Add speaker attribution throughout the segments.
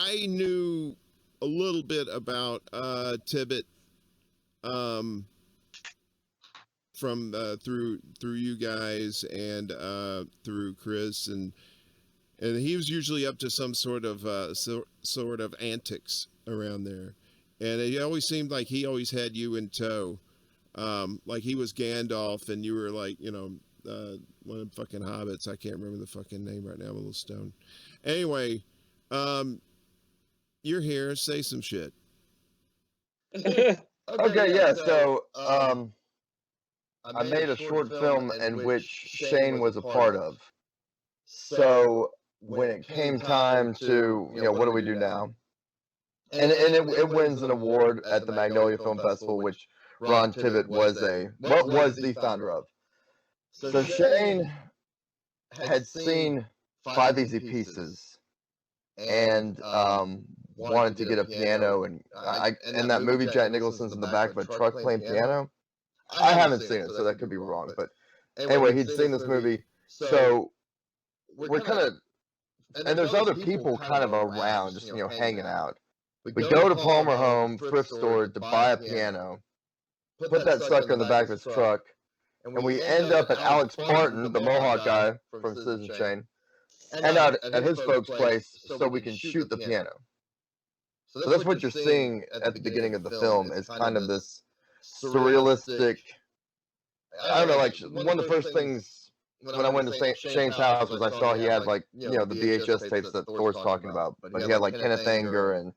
Speaker 1: I knew a little bit about Tibbett from through you guys and through Chris, and he was usually up to some sort of antics around there, and it always seemed like he always had you in tow, like he was Gandalf and you were like, you know, one of the fucking hobbits. I can't remember the fucking name right now. I'm a little stoned. Anyway, you're here. Say some shit.
Speaker 2: Okay, yeah. So, I made a short film in which Shane was a part of. So when it came time to, you know, what do we do now? And it wins an award at the Magnolia Film Festival, which Ron Tibbett was the founder of. So Shane had seen 5 Easy Pieces and wanted to get a piano, and in that movie Jack Nicholson's in the back of a truck playing piano. I haven't seen it, so that could be wrong. But anyway, he'd seen this movie, so we're kind of, and there's other people kind of around, just, you know, hanging out. We go to Palmer Home thrift store to buy a piano, put that sucker in the back of his truck, and we end up at Alex Barton, the Mohawk guy from Citizen Shane, and out at his folks' place so we can shoot the piano. So that's what you're seeing at the beginning of the film, is kind of this surrealistic, I don't know, like one of the first things when I went to Shane's house was I saw he had, like, you know, the VHS tapes that Thor's talking about, but he had like Kenneth Anger and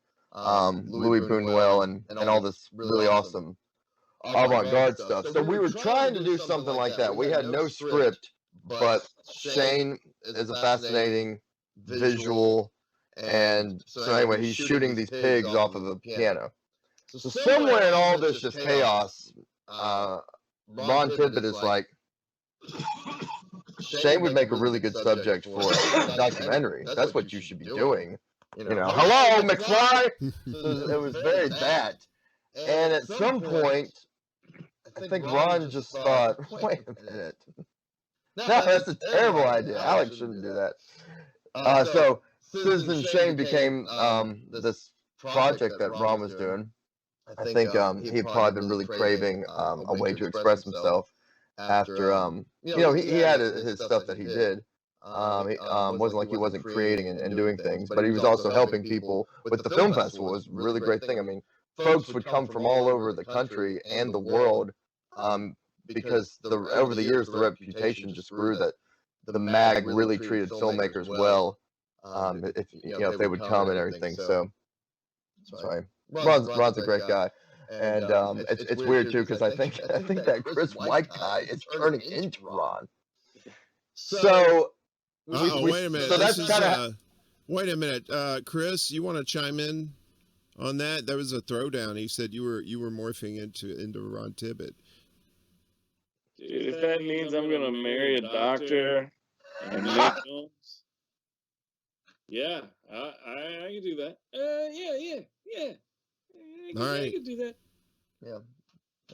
Speaker 2: Louis Buñuel and all this really awesome avant-garde stuff. So we were trying to do something like that. We had no script, but Shane is a fascinating visual, and so anyway, he's shooting these pigs off of a piano. So somewhere in all this just chaos, Ron Tibbett is like, Shane would make a really good subject for a documentary. That's what you should be doing. You know, hello, McFly! It was very that. And at some point, I think Ron just thought, wait a minute. No, that's a terrible idea. Alex shouldn't do that. So Citizen Shane became this project that Ron was doing. I think he had probably been really craving a way to express himself after, you know, he had his stuff that he did. He wasn't like he wasn't creating and doing things, but he was also helping people with the film festival. It was a really great thing. I mean, folks would come from all over the country and the world, because over the years the reputation just grew that the mag really treated filmmakers well, if you know, if they would come and everything. So Ron's a great guy. And it's weird too, because I think that Chris White guy is turning into Ron. So
Speaker 1: wait a minute.
Speaker 2: So that's kind of.
Speaker 1: Wait a minute, Chris. You want to chime in on that? There was a throwdown. He said you were morphing into Ron Tibbett.
Speaker 3: Dude, if that means I'm gonna marry a doctor and make films, yeah, I can do that. Yeah. I can do that.
Speaker 2: Yeah.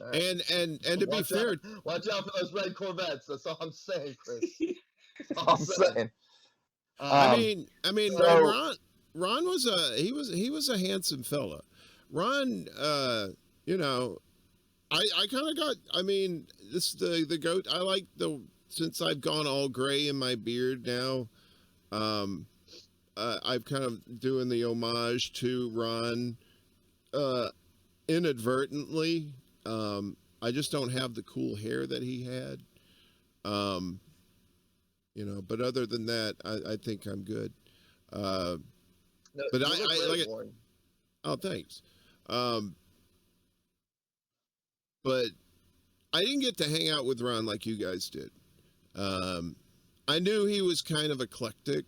Speaker 1: Right. And to be fair,
Speaker 2: watch out for those red Corvettes. That's all I'm saying, Chris. That's all I'm saying.
Speaker 1: I mean, so, Ron was a handsome fella. Ron, you know, I kind of got. I mean, the goat. I like since I've gone all gray in my beard now. I've kind of doing the homage to Ron. Inadvertently, I just don't have the cool hair that he had, you know, but other than that, I think I'm good. No, but I like it. Oh, thanks. But I didn't get to hang out with Ron like you guys did. I knew he was kind of eclectic,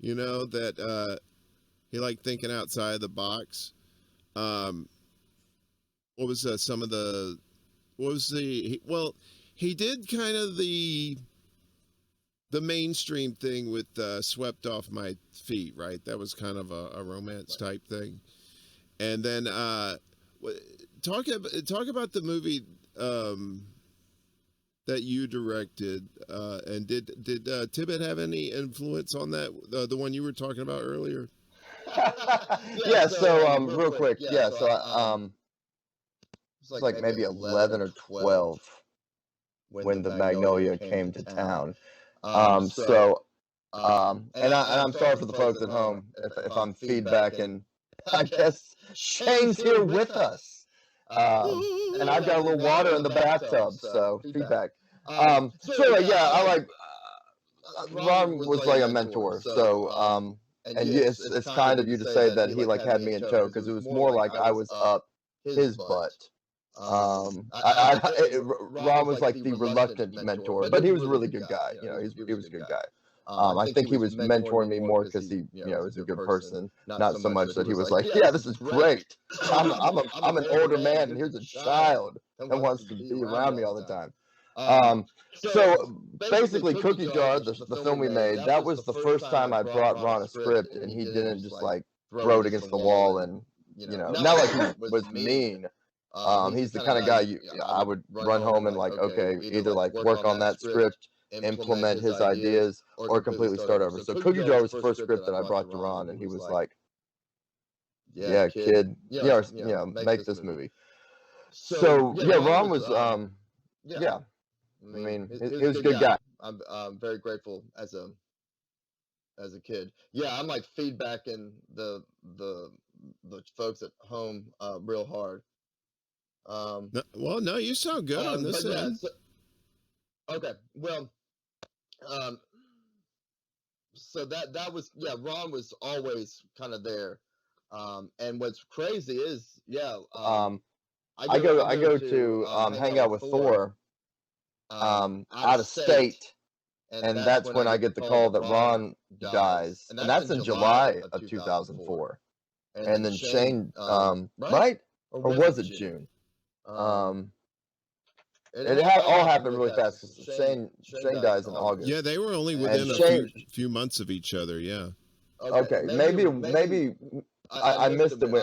Speaker 1: you know, that he liked thinking outside the box. What was some of the, he did kind of the mainstream thing with Swept Off My Feet, right? That was kind of a romance type thing. And then talk about the movie that you directed, and did Tibbett have any influence on that, the one you were talking about earlier?
Speaker 2: Yeah. So real quick. Yeah. So it's like maybe 11 or 12 when the Magnolia came to town. And I'm sorry for the folks at home if I'm feedbacking. I guess Shane's here with us. And I've got a little water in the bathtub, so feedback. So yeah, I like Ron was like a mentor. So and yes, it's kind of you to say that he like had me in tow because it was more like I was up his butt. Ron was like the reluctant mentor, but he was a really good guy. You know, he was a good guy. I think he was mentoring me more because he, you know, is a good person, not so much that he was like, yeah, this is great. I'm an older man, and here's a child that wants to be around me all the time. So basically, Cookie Jar, the film we made, that was the first time I brought Ron a script, and he didn't just like throw it against the wall and, you know, not like he was mean. He's the kind of guy I would run home and like, okay, either like work on that script, implement his ideas, or completely start over. So Cookie Jar was the first script that I brought to Ron, and he was like, yeah, kid, make this movie. So yeah, Ron was, yeah, I mean, he was a good guy. I'm very grateful as a kid. Yeah, I'm like feedbacking the folks at home real hard.
Speaker 1: No, you sound good on this end.
Speaker 2: Okay, well, so that was, yeah, Ron was always kind of there. And what's crazy is, I go to hang out with Thor out of state, and that's when I get the call that Ron dies, and that's in July of 2004. And then Shane, right? Or was it June? It all happened really fast because Shane dies in August.
Speaker 1: Yeah, they were only within a few months of each other. Yeah.
Speaker 2: Okay, maybe I missed it when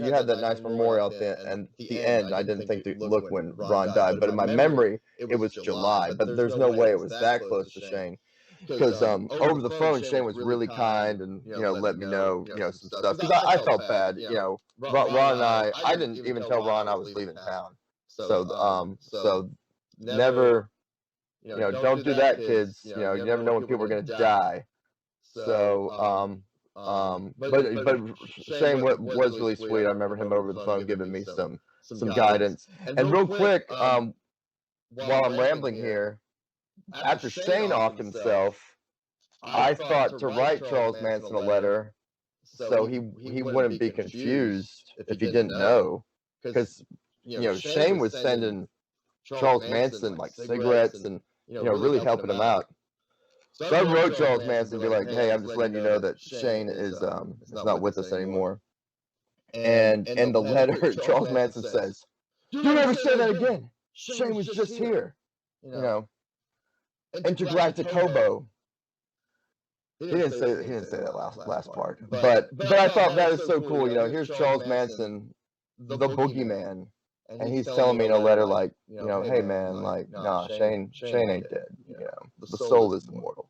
Speaker 2: you had that nice memorial at the end. I didn't think to look when Ron died, but in my memory it was July. But there's no way it was that close to Shane, because over the phone Shane was really kind and let me know some stuff, because I felt bad. Ron and I didn't even tell Ron I was leaving town. So never, don't do that, kids. You never know when people are going to die. So, but Shane was really sweet. I remember him over the phone giving me some guidance. And real quick, while I'm rambling here, after Shane offed himself, I thought to write Charles Manson a letter so he wouldn't be confused if he didn't know, because Shane was sending Charles Manson like cigarettes and really helping him out. So I wrote Charles Manson, be like, hey, I'm just letting you know that Shane is not with us anymore. And in the letter, Charles Manson says, "Don't ever say that again. Shane was just here, Intergalactic Hobo." He didn't say that last part, but I thought that is so cool. Here's Charles Manson, the boogeyman, and he's telling me in a letter like, hey man, like, nah, Shane ain't dead. The soul is immortal.